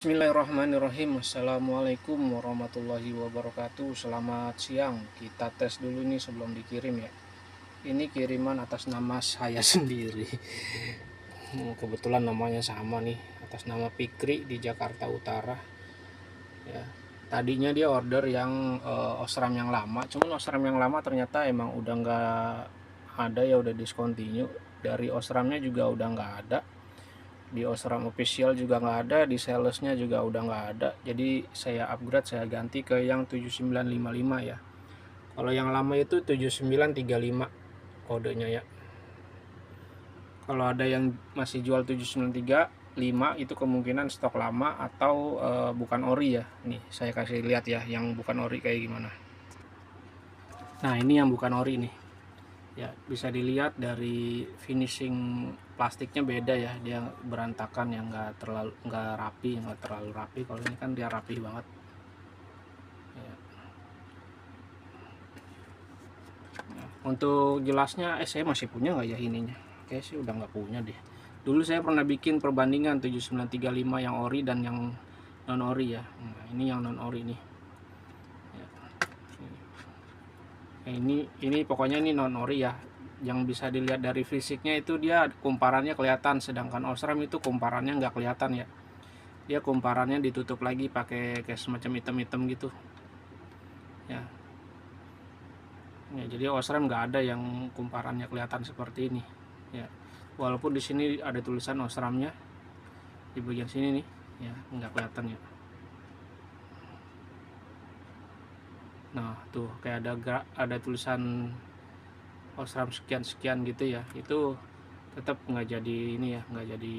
Bismillahirrahmanirrahim. Assalamualaikum warahmatullahi wabarakatuh. Selamat siang. Kita tes dulu nih sebelum dikirim ya. Ini kiriman atas nama saya sendiri. Kebetulan namanya sama nih, atas nama Fikri di Jakarta Utara. Ya. Tadinya dia order yang Osram yang lama, cuman Osram yang lama ternyata emang udah nggak ada ya, udah discontinue. Dari Osramnya juga udah nggak ada, di Osram official juga nggak ada, di salesnya juga udah nggak ada. Jadi saya upgrade, saya ganti ke yang 7955 ya. Kalau yang lama itu 7935 kodenya ya. Kalau ada yang masih jual 7935 itu kemungkinan stok lama atau bukan ori ya. Nih saya kasih lihat ya yang bukan ori kayak gimana. Nah ini yang bukan ori nih ya, bisa dilihat dari finishing plastiknya beda ya, dia berantakan, yang nggak rapi, nggak terlalu rapi. Kalau ini kan dia rapi banget ya. Nah, untuk jelasnya saya masih punya nggak ya ininya, kayak sih udah nggak punya deh. Dulu saya pernah bikin perbandingan 7935 yang ori dan yang non ori ya. Nah, ini yang non ori nih ya. Ini pokoknya ini non ori ya. Yang bisa dilihat dari fisiknya itu dia kumparannya kelihatan, sedangkan Osram itu kumparannya nggak kelihatan ya. Dia kumparannya ditutup lagi pakai kayak semacam hitam-hitam gitu ya. Ya jadi Osram nggak ada yang kumparannya kelihatan seperti ini ya. Walaupun di sini ada tulisan Osramnya di bagian sini nih ya, nggak kelihatan ya. Nah tuh kayak ada tulisan Osram sekian-sekian gitu ya, itu tetap nggak jadi ini ya, nggak jadi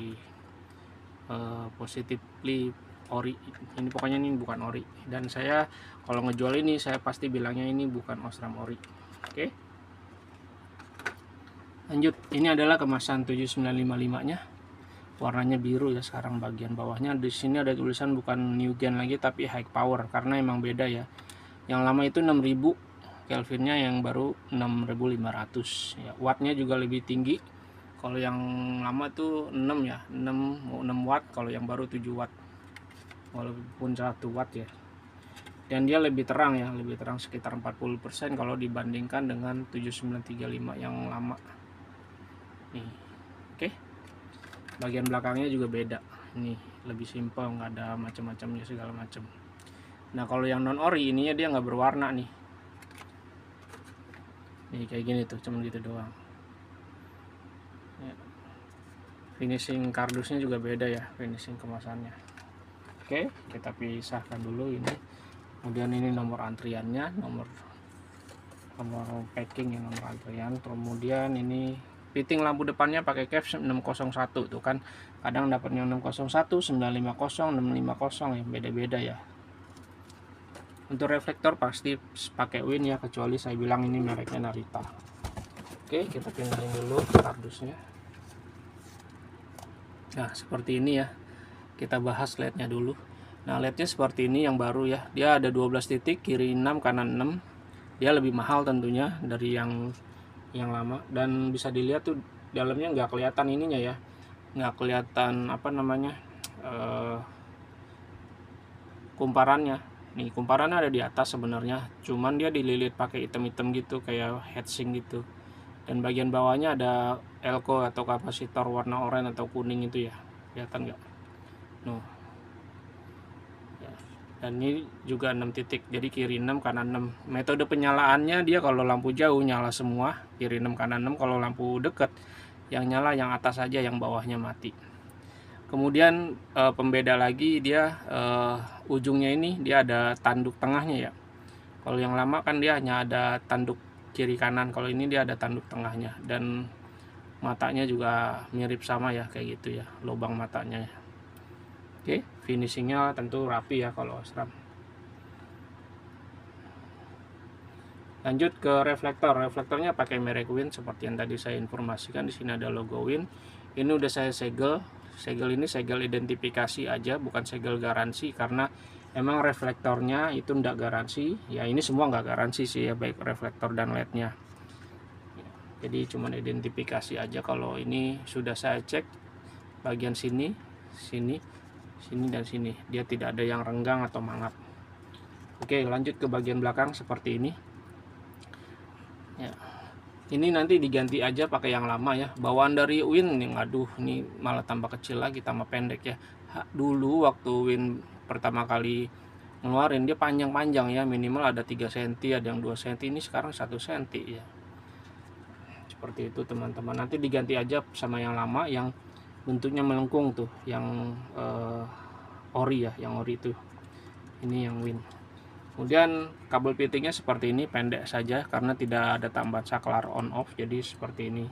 positively ori. Ini pokoknya ini bukan ori, dan saya kalau ngejual ini saya pasti bilangnya ini bukan Osram ori. Oke, lanjut. Ini adalah kemasan 7955 nya, warnanya biru ya. Sekarang bagian bawahnya di sini ada tulisan bukan new gen lagi tapi high power, karena emang beda ya. Yang lama itu 6000 Kelvinnya, yang baru 6500 ya. Wattnya juga lebih tinggi. Kalau yang lama tuh 6 ya, 6 watt. Kalau yang baru 7 watt, walaupun 1 watt ya. Dan dia lebih terang ya, lebih terang sekitar 40% kalau dibandingkan dengan 7935 yang lama nih. Oke, bagian belakangnya juga beda nih, lebih simpel, nggak ada macam-macamnya segala macam. Nah kalau yang non ori ininya dia nggak berwarna nih kayak gini tuh, cuman gitu doang ya. Finishing kardusnya juga beda ya, finishing kemasannya. Oke, kita pisahkan dulu ini. Kemudian ini nomor antriannya, nomor packing, yang nomor antrian. Kemudian ini fitting lampu depannya pakai caps 601 tuh kan, kadang dapatnya 601, 950, 650 ya, beda-beda ya. Untuk reflektor pasti pakai Win ya, kecuali saya bilang ini mereknya Narita. Oke, kita pindahin dulu kardusnya. Nah seperti ini ya, kita bahas LED-nya dulu. Nah LED-nya seperti ini yang baru ya, dia ada 12 titik, kiri 6 kanan 6. Dia lebih mahal tentunya dari yang lama, dan bisa dilihat tuh dalamnya nggak kelihatan ininya ya, nggak kelihatan apa namanya kumparannya. Nih kumparannya ada di atas sebenarnya, cuman dia dililit pakai item-item gitu kayak heatsink gitu. Dan bagian bawahnya ada elko atau kapasitor warna oranye atau kuning itu ya, kelihatan nggak? Noh. Ya. Dan ini juga 6 titik, jadi kiri 6 kanan 6. Metode penyalaannya dia kalau lampu jauh nyala semua, kiri 6 kanan 6. Kalau lampu dekat yang nyala yang atas saja, yang bawahnya mati. Kemudian pembeda lagi dia ujungnya ini dia ada tanduk tengahnya ya. Kalau yang lama kan dia hanya ada tanduk kiri kanan, kalau ini dia ada tanduk tengahnya. Dan matanya juga mirip sama ya, kayak gitu ya, lubang matanya. Oke, finishingnya tentu rapi ya kalau Osram. Lanjut ke reflektor. Reflektornya pakai merek Win seperti yang tadi saya informasikan. Di sini ada logo Win. Ini udah saya segel. Segel ini segel identifikasi aja, bukan segel garansi, karena emang reflektornya itu enggak garansi ya. Ini semua enggak garansi sih ya, baik reflektor dan LED-nya. Jadi cuman identifikasi aja. Kalau ini sudah saya cek bagian sini sini dan sini, dia tidak ada yang renggang atau mangap. Oke, lanjut ke bagian belakang seperti ini ya. Ini nanti diganti aja pakai yang lama ya. Bawaan dari Win nih, aduh, ini malah tambah kecil lagi, tambah pendek ya. Dulu waktu Win pertama kali ngeluarin dia panjang-panjang ya, minimal ada 3 cm, ada yang 2 cm, ini sekarang 1 cm ya. Seperti itu teman-teman. Nanti diganti aja sama yang lama yang bentuknya melengkung tuh, yang ori ya, yang ori itu. Ini yang Win. Kemudian kabel fittingnya seperti ini, pendek saja karena tidak ada tambahan saklar on off, jadi seperti ini.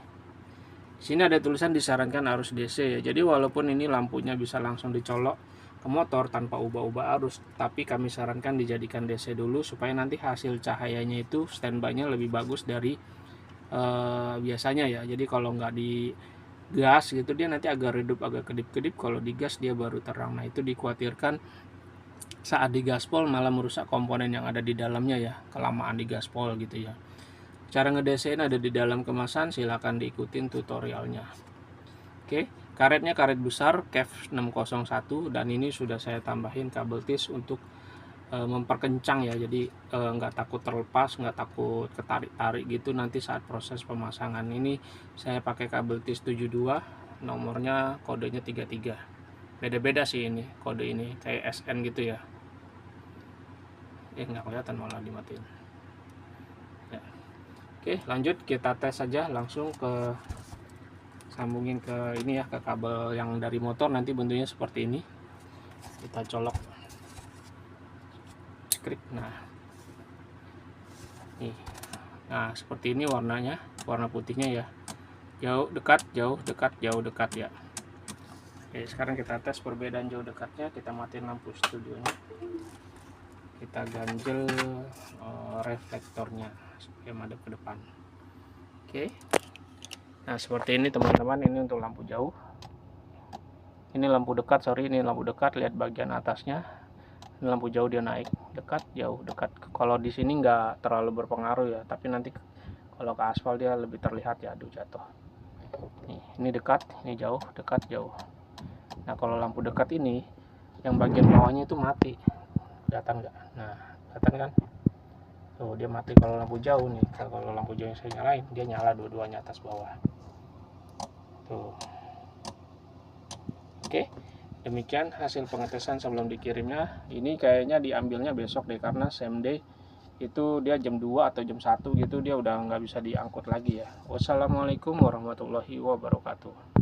Di sini ada tulisan disarankan arus DC ya. Jadi walaupun ini lampunya bisa langsung dicolok ke motor tanpa ubah-ubah arus, tapi kami sarankan dijadikan DC dulu supaya nanti hasil cahayanya itu standby-nya lebih bagus dari biasanya ya. Jadi kalau nggak di gas gitu dia nanti agak redup, agak kedip-kedip. Kalau digas dia baru terang. Nah itu dikhawatirkan saat digaspol malah merusak komponen yang ada di dalamnya ya, kelamaan digaspol gitu ya. Cara ngedesain ada di dalam kemasan, silahkan diikutin tutorialnya. Oke, karetnya karet besar KEF 601 dan ini sudah saya tambahin kabel tis untuk memperkencang ya, jadi nggak takut terlepas, nggak takut ketarik-tarik gitu nanti saat proses pemasangan. Ini saya pakai kabel tis 72, nomornya kodenya 33. Beda-beda sih ini kode ini, kayak SN gitu ya. Nggak kelihatan, malah dimatiin ya. Oke, lanjut kita tes saja, langsung ke sambungin ke ini ya, ke kabel yang dari motor. Nanti bentuknya seperti ini, kita colok skrik. Nah nih, nah seperti ini warnanya, warna putihnya ya, jauh dekat, jauh dekat, jauh dekat ya. Oke, sekarang kita tes perbedaan jauh dekatnya. Kita matiin lampu studionya, kita ganjel reflektornya supaya madep ke depan. Oke, nah seperti ini teman-teman. Ini untuk lampu jauh, ini lampu dekat, sorry, ini lampu dekat. Lihat bagian atasnya, ini lampu jauh, dia naik, dekat, jauh, dekat. Kalau di sini nggak terlalu berpengaruh ya, tapi nanti kalau ke aspal dia lebih terlihat ya. Aduh, jatuh. Nih, ini dekat, ini jauh, dekat, jauh. Nah kalau lampu dekat ini yang bagian bawahnya itu mati, kelihatan nggak? Nah kelihatan kan, tuh dia mati. Kalau lampu jauh nih, kalau lampu jauh yang saya nyalain, dia nyala dua-duanya, atas bawah tuh. Oke, demikian hasil pengetesan sebelum dikirimnya. Ini kayaknya diambilnya besok deh, karena same day itu dia jam 2 atau jam 1 gitu, dia udah nggak bisa diangkut lagi ya. Wassalamualaikum warahmatullahi wabarakatuh.